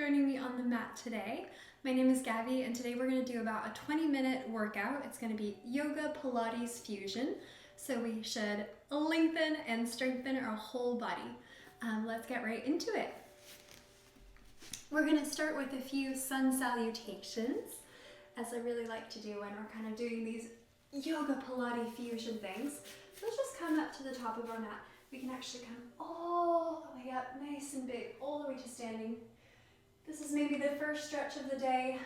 joining me on the mat today. My name is Gabby and today we're going to do about a 20-minute workout. It's going to be Yoga Pilates Fusion. So we should lengthen and strengthen our whole body. Let's get right into it. We're going to start with a few sun salutations, as I really like to do when we're kind of doing these Yoga Pilates Fusion things. So let's just come up to the top of our mat. We can actually come all the way up, nice and big, all the way to standing. This is maybe the first stretch of the day.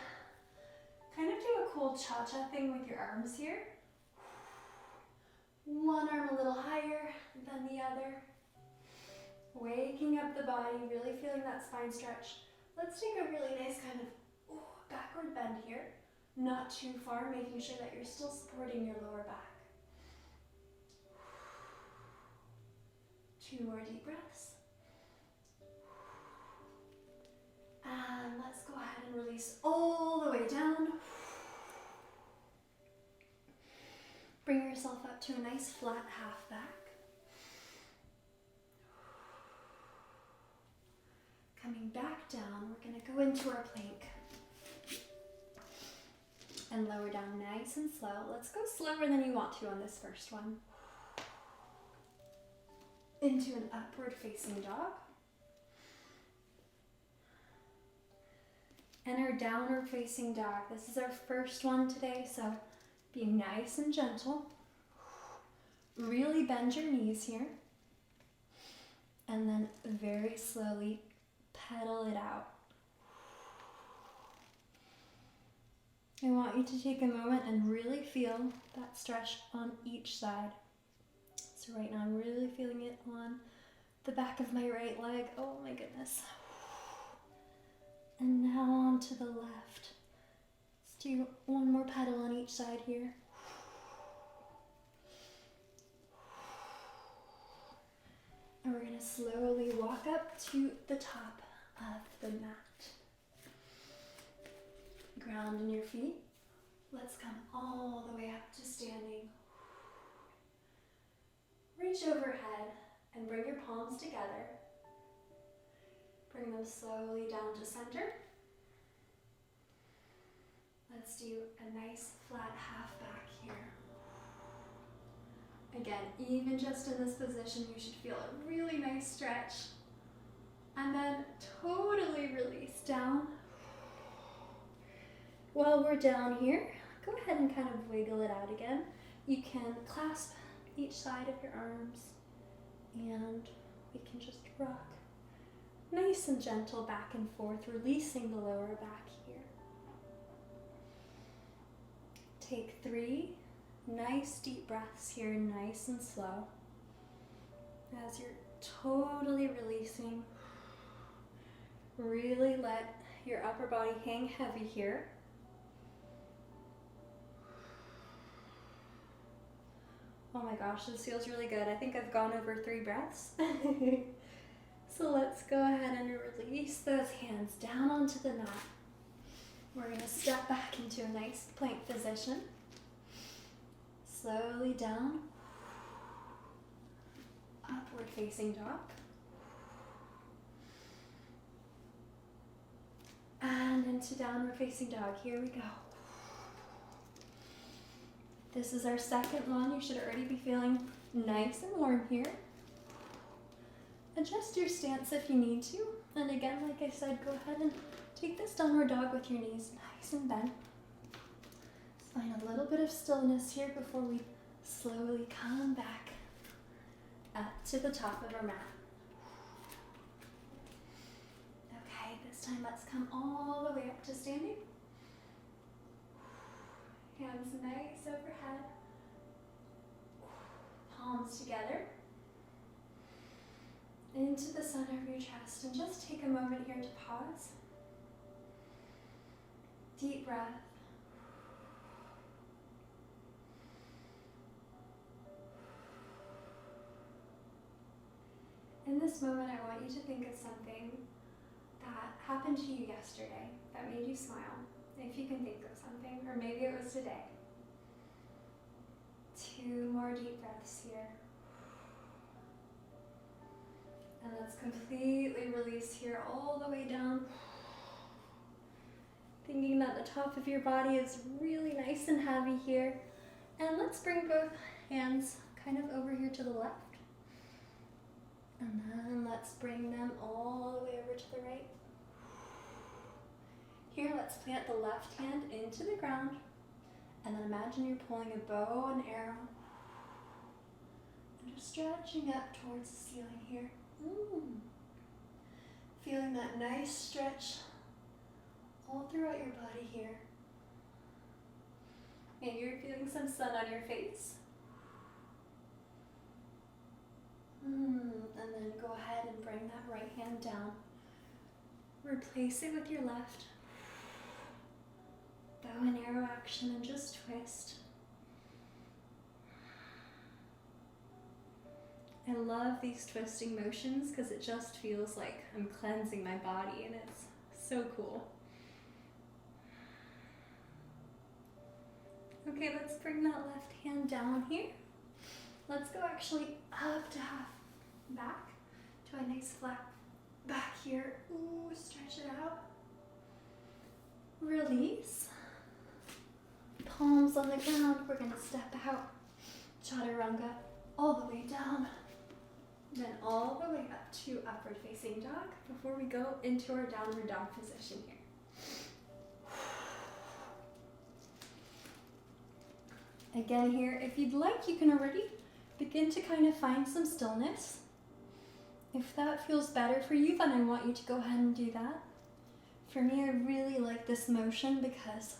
Kind of do a cool cha-cha thing with your arms here. One arm a little higher than the other. Waking up the body, really feeling that spine stretch. Let's take a really nice kind of backward bend here. Not too far, making sure that you're still supporting your lower back. 2 more deep breaths. And let's go ahead and release all the way down. Bring yourself up to a nice flat half back. Coming back down, we're going to go into our plank. And lower down nice and slow. Let's go slower than you want to on this first one. Into an upward facing dog. And our downward facing dog. This is our first one today, so be nice and gentle. Really bend your knees here. And then very slowly pedal it out. I want you to take a moment and really feel that stretch on each side. So right now I'm really feeling it on the back of my right leg. Oh my goodness. And now on to the left. Let's do one more pedal on each side here. And we're going to slowly walk up to the top of the mat. Ground in your feet. Let's come all the way up to standing. Reach overhead and bring your palms together. Bring them slowly down to center. Let's do a nice flat half back here. Again, even just in this position, you should feel a really nice stretch. And then totally release down. While we're down here, go ahead and kind of wiggle it out again. You can clasp each side of your arms and we can just rock nice and gentle back and forth, releasing the lower back here. Take 3 nice deep breaths here, nice and slow. As you're totally releasing, really let your upper body hang heavy here. Oh my gosh, this feels really good. I think I've gone over 3 breaths. So let's go ahead and release those hands down onto the mat. We're going to step back into a nice plank position. Slowly down. Upward facing dog. And into downward facing dog. Here we go. This is our second one. You should already be feeling nice and warm here. Adjust your stance if you need to. And again, like I said, go ahead and take this downward dog with your knees nice and bent. Let's find a little bit of stillness here before we slowly come back up to the top of our mat. Okay, this time let's come all the way up to standing. Hands nice overhead, palms together, into the center of your chest, and just take a moment here to pause. Deep breath. In this moment, I want you to think of something that happened to you yesterday that made you smile. If you can think of something, or maybe it was today. 2 more deep breaths here. And let's completely release here all the way down Thinking that the top of your body is really nice and heavy here. And let's bring both hands kind of over here to the left. And then let's bring them all the way over to the right. Here, let's plant the left hand into the ground. And then imagine you're pulling a bow and arrow. And just stretching up towards the ceiling here. Feeling that nice stretch all throughout your body here. Maybe you're feeling some sun on your face. And then go ahead and bring that right hand down. Replace it with your left. Bow and arrow action and just twist. I love these twisting motions because it just feels like I'm cleansing my body and it's so cool. Okay, let's bring that left hand down here. Let's go actually up to half back to a nice flat back here. Ooh, stretch it out. Release. Palms on the ground. We're going to step out. Chaturanga all the way down. Then all the way up to upward facing dog before we go into our downward dog position here. Again here, if you'd like, you can already begin to kind of find some stillness. If that feels better for you, then I want you to go ahead and do that. For me, I really like this motion because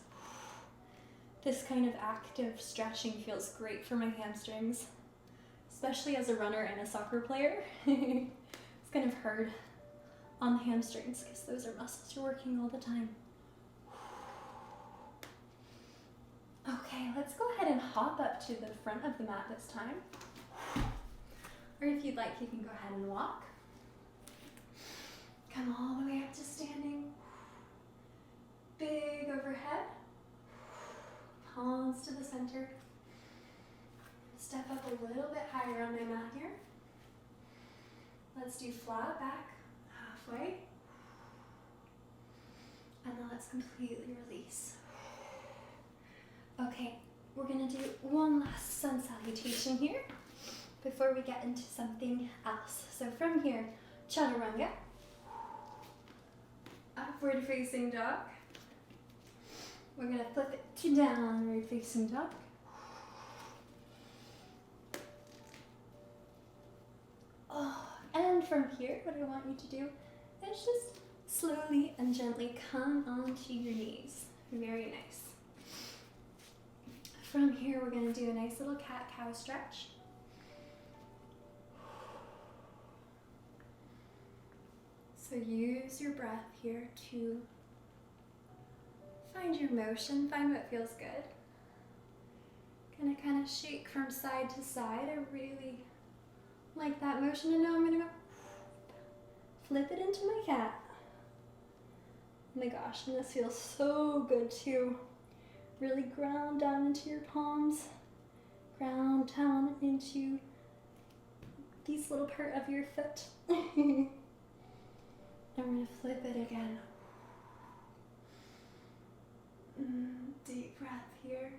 this kind of active stretching feels great for my hamstrings, especially as a runner and a soccer player. It's kind of hard on the hamstrings because those are muscles you're working all the time. Okay, let's go ahead and hop up to the front of the mat this time. Or if you'd like, you can go ahead and walk. Come all the way up to standing. Big overhead. Palms to the center. Step up a little bit higher on my mat here. Let's do flat back, halfway. And then let's completely release. Okay, we're gonna do one last sun salutation here before we get into something else. So from here, chaturanga, upward facing dog. We're gonna flip it to downward facing dog. And from here, what I want you to do is just slowly and gently come onto your knees. Very nice. From here, we're going to do a nice little cat-cow stretch. So use your breath here to find your motion, find what feels good. Gonna kind of shake from side to side. I really like that motion, and now I'm gonna go flip it into my cat. Oh my gosh, and this feels so good too. Really ground down into your palms, ground down into this little part of your foot. And we're gonna flip it again. Deep breath here.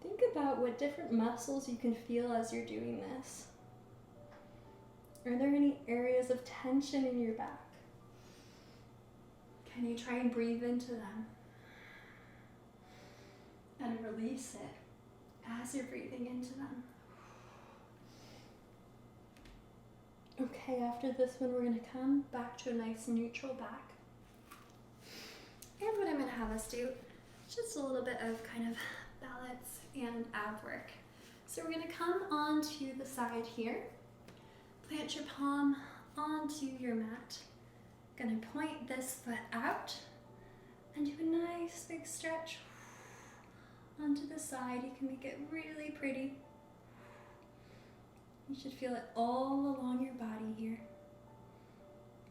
Think about what different muscles you can feel as you're doing this. Are there any areas of tension in your back? Can you try and breathe into them? And release it as you're breathing into them. Okay, after this one, we're going to come back to a nice neutral back. And what I'm going to have us do is just a little bit of kind of balance and ab work. So we're going to come onto the side here. Plant your palm onto your mat. Going to point this foot out and do a nice big stretch onto the side. You can make it really pretty. You should feel it all along your body here.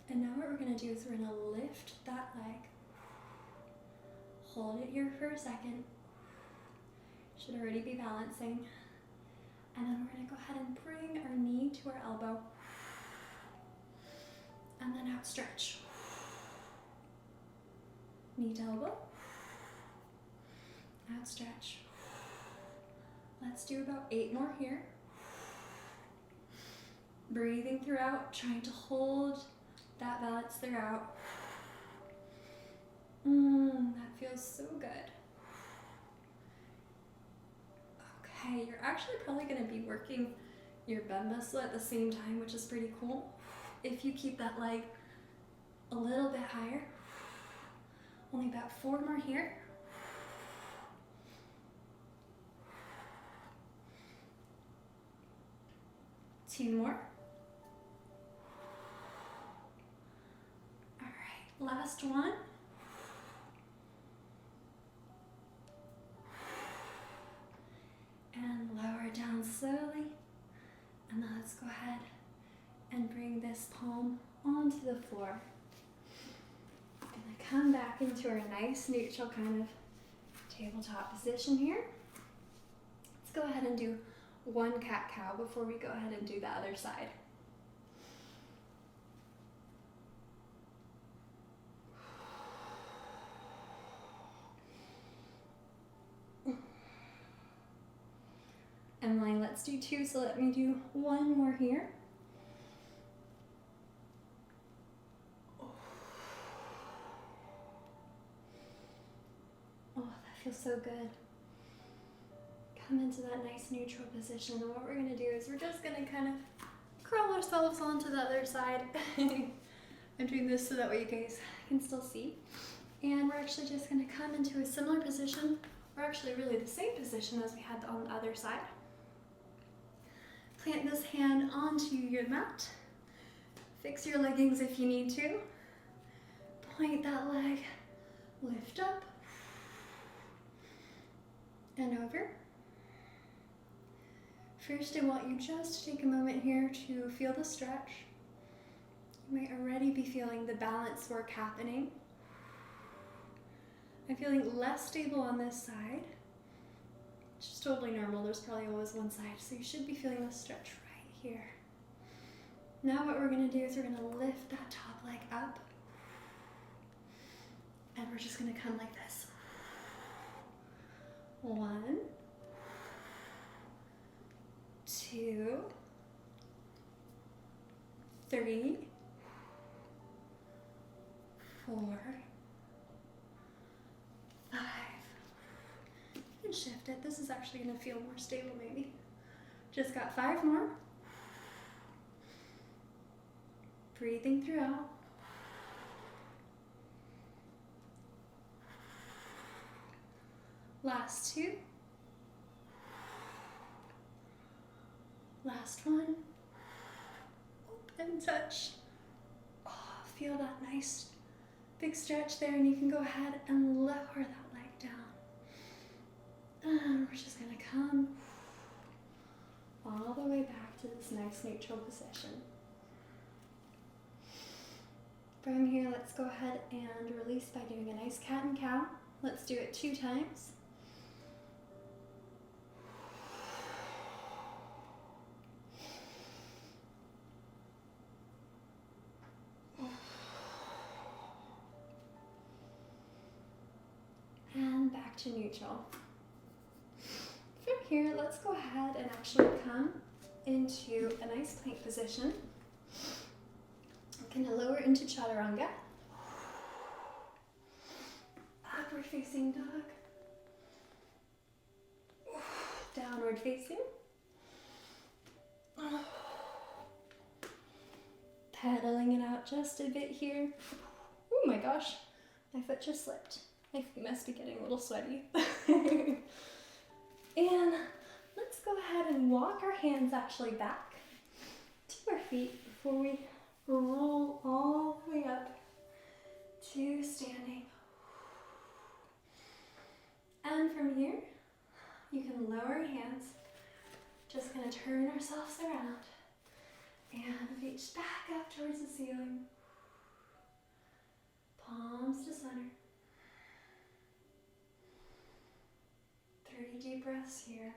And now what we're going to do is we're going to lift that leg. Hold it here for a second. Should already be balancing. And then we're going to go ahead and bring our knee to our elbow. Out stretch. Knee to elbow. Out stretch. Let's do about 8 more here. Breathing throughout, trying to hold that balance throughout. That feels so good. Okay, you're actually probably going to be working your bend muscle at the same time, which is pretty cool. If you keep that leg a little bit higher. Only about 4 more here. Two more. All right, last one. And lower down slowly. And then let's go ahead and bring this palm onto the floor. Gonna come back into our nice neutral kind of tabletop position here. Let's go ahead and do one cat-cow before we go ahead and do the other side. Emily, let's do 2, so let me do 1 more here. Oh, that feels so good. Come into that nice neutral position, and what we're going to do is we're just going to kind of curl ourselves onto the other side. I'm doing this so that way you guys can still see. And we're actually just going to come into a similar position, or actually really the same position as we had on the other side. Plant this hand onto your mat. Fix your leggings if you need to. Point that leg, lift up, and over. First, I want you just to take a moment here to feel the stretch. You might already be feeling the balance work happening. I'm feeling less stable on this side. It's just totally normal. There's probably always one side, so you should be feeling the stretch right here. Now what we're going to do is we're going to lift that top leg up, and we're just going to come like this. 1, 2, 3, 4, 5. You can shift it. This is actually going to feel more stable maybe. Just got 5 more. Breathing throughout. Last 2. Last 1. And touch. Oh, feel that nice big stretch there, and you can go ahead and lower that leg down. And we're just going to come all the way back to this nice neutral position. From here, let's go ahead and release by doing a nice cat and cow. Let's do it 2 times. And back to neutral. From here, let's go ahead and actually come into a nice plank position. I'm going to lower into chaturanga. Upward facing dog. Downward facing. Pedaling it out just a bit here. Oh my gosh, my foot just slipped. My feet must be getting a little sweaty. And let's go ahead and walk our hands actually back to our feet before we roll all the way up to standing. And from here, you can lower your hands. Just gonna turn ourselves around and reach back up towards the ceiling. Palms to center. 3 deep breaths here.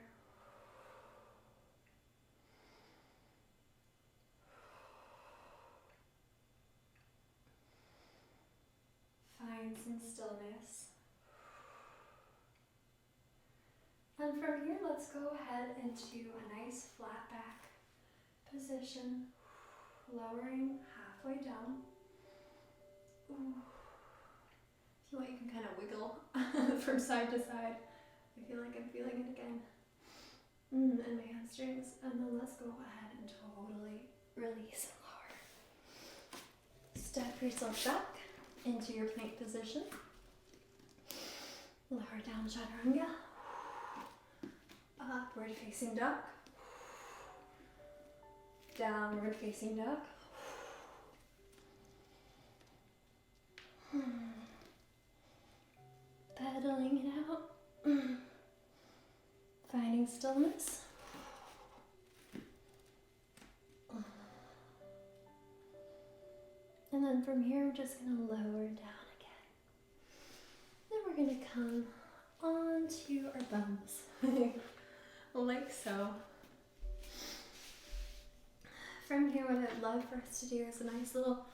some stillness. And from here, let's go ahead into a nice flat back position, lowering halfway down. Ooh. If you want, you can kind of wiggle from side to side. I feel like I'm feeling it again. And my hamstrings. And then let's go ahead and totally release and lower. Step yourself back into your plank position. Lower down chaturanga. Upward facing dog. Downward facing dog. Pedaling it out. Finding stillness. And then from here, we're just going to lower down again. Then we're going to come onto our bums, like so. From here, what I'd love for us to do is a nice little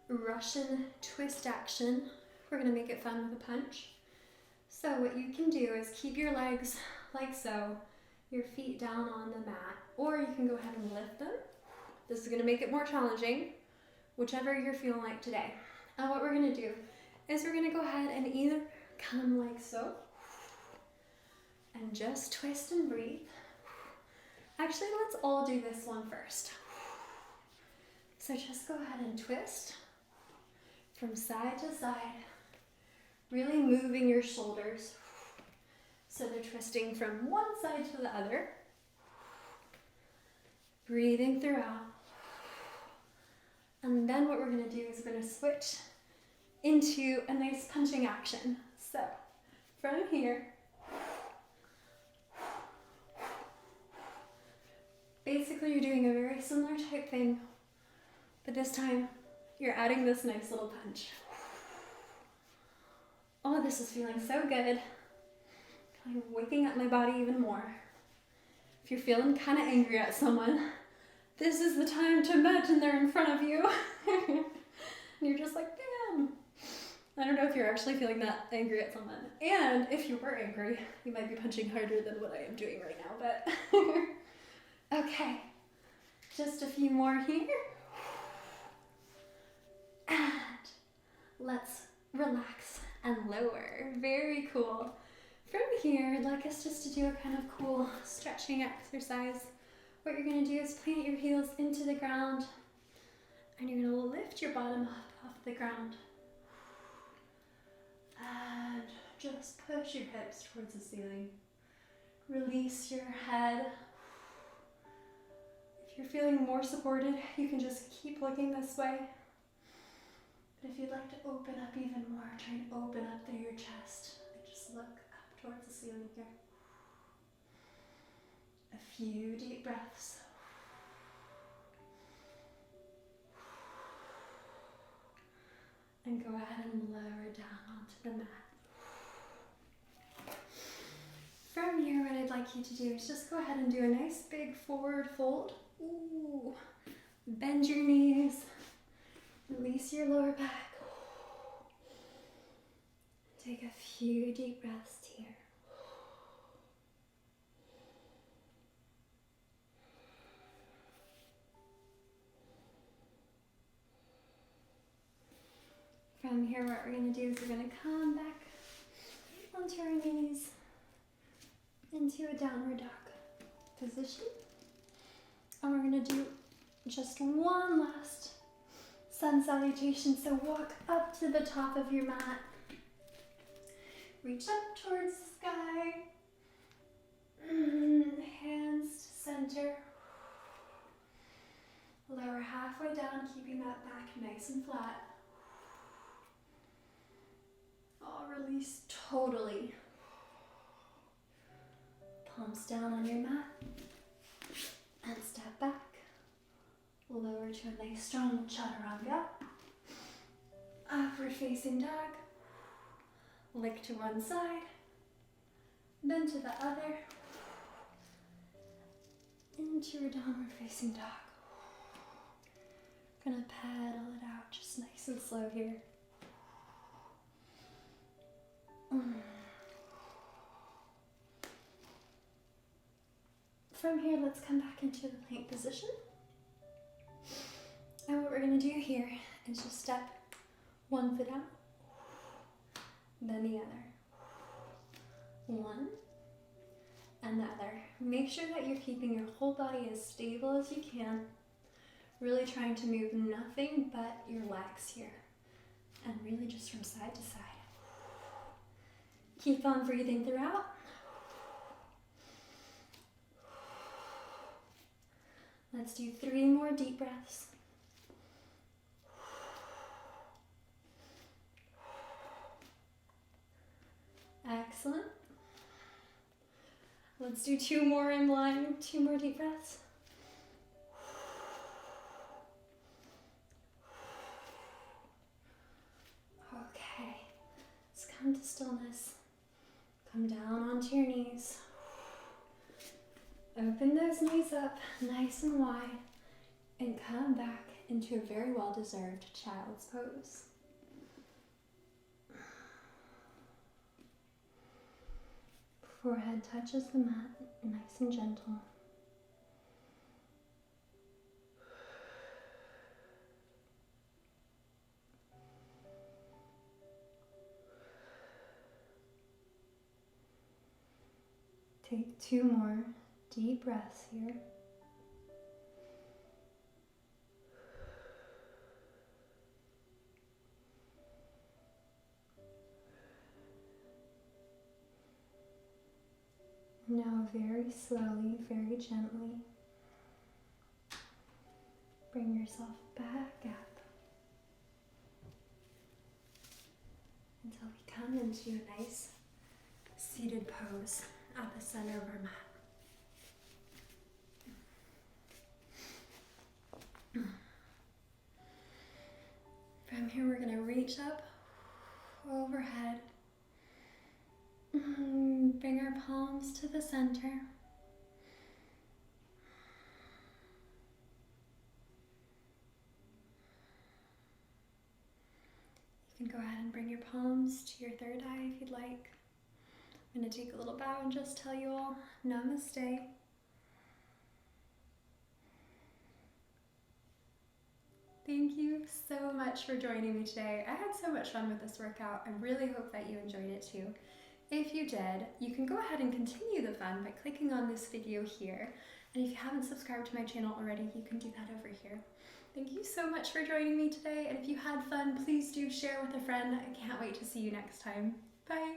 Russian twist action. We're going to make it fun with a punch. So what you can do is keep your legs like so, your feet down on the mat, or you can go ahead and lift them. This is going to make it more challenging, whichever you're feeling like today. And what we're going to do is we're going to go ahead and either come like so, and just twist and breathe. Actually, let's all do this one first. So just go ahead and twist from side to side, really moving your shoulders so they're twisting from one side to the other. Breathing throughout. And then what we're going to do is we're going to switch into a nice punching action. So from here, basically you're doing a very similar type thing, but this time you're adding this nice little punch. Oh, this is feeling so good. Kind of waking up my body even more. If you're feeling kind of angry at someone, this is the time to imagine they're in front of you. And you're just like, damn. I don't know if you're actually feeling that angry at someone. And if you were angry, you might be punching harder than what I am doing right now, but okay. Just a few more here. And let's relax and lower. Very cool. From here, I'd like us just to do a kind of cool stretching exercise. What you're going to do is plant your heels into the ground, and you're going to lift your bottom up off the ground. And just push your hips towards the ceiling. Release your head. If you're feeling more supported, you can just keep looking this way. But if you'd like to open up even more, try and open up through your chest. And just look up towards the ceiling here. A few deep breaths. And go ahead and lower down onto the mat. From here, what I'd like you to do is just go ahead and do a nice big forward fold. Ooh. Bend your knees. Release your lower back. Take a few deep breaths here. From here, what we're going to do is we're going to come back onto our knees into a downward dog position. And we're going to do just one last sun salutation. So walk up to the top of your mat. Reach up towards the sky. Hands to center. Lower halfway down, keeping that back nice and flat. Oh, release totally. Palms down on your mat. And step back. Lower to a nice strong chaturanga. Upward facing dog. Lick to one side. Then to the other. Into a downward facing dog. Gonna paddle it out just nice and slow here. From here, let's come back into the plank position. And what we're going to do here is just step one foot out, then the other. One and the other. Make sure that you're keeping your whole body as stable as you can. Really trying to move nothing but your legs here. And really just from side to side. Keep on breathing throughout. Let's do 3 more deep breaths. Excellent. Let's do 2 more in line, 2 more deep breaths. Okay, let's come to stillness. Come down onto your knees. Open those knees up nice and wide and come back into a very well-deserved child's pose. Forehead touches the mat, nice and gentle. Take 2 more deep breaths here. Now very slowly, very gently, bring yourself back up until we come into a nice seated pose at the center of our mat. From here, we're going to reach up overhead. Bring our palms to the center. You can go ahead and bring your palms to your third eye if you'd like. I'm going to take a little bow and just tell you all namaste. Thank you so much for joining me today. I had so much fun with this workout. I really hope that you enjoyed it too. If you did, you can go ahead and continue the fun by clicking on this video here. And if you haven't subscribed to my channel already, you can do that over here. Thank you so much for joining me today. And if you had fun, please do share with a friend. I can't wait to see you next time. Bye.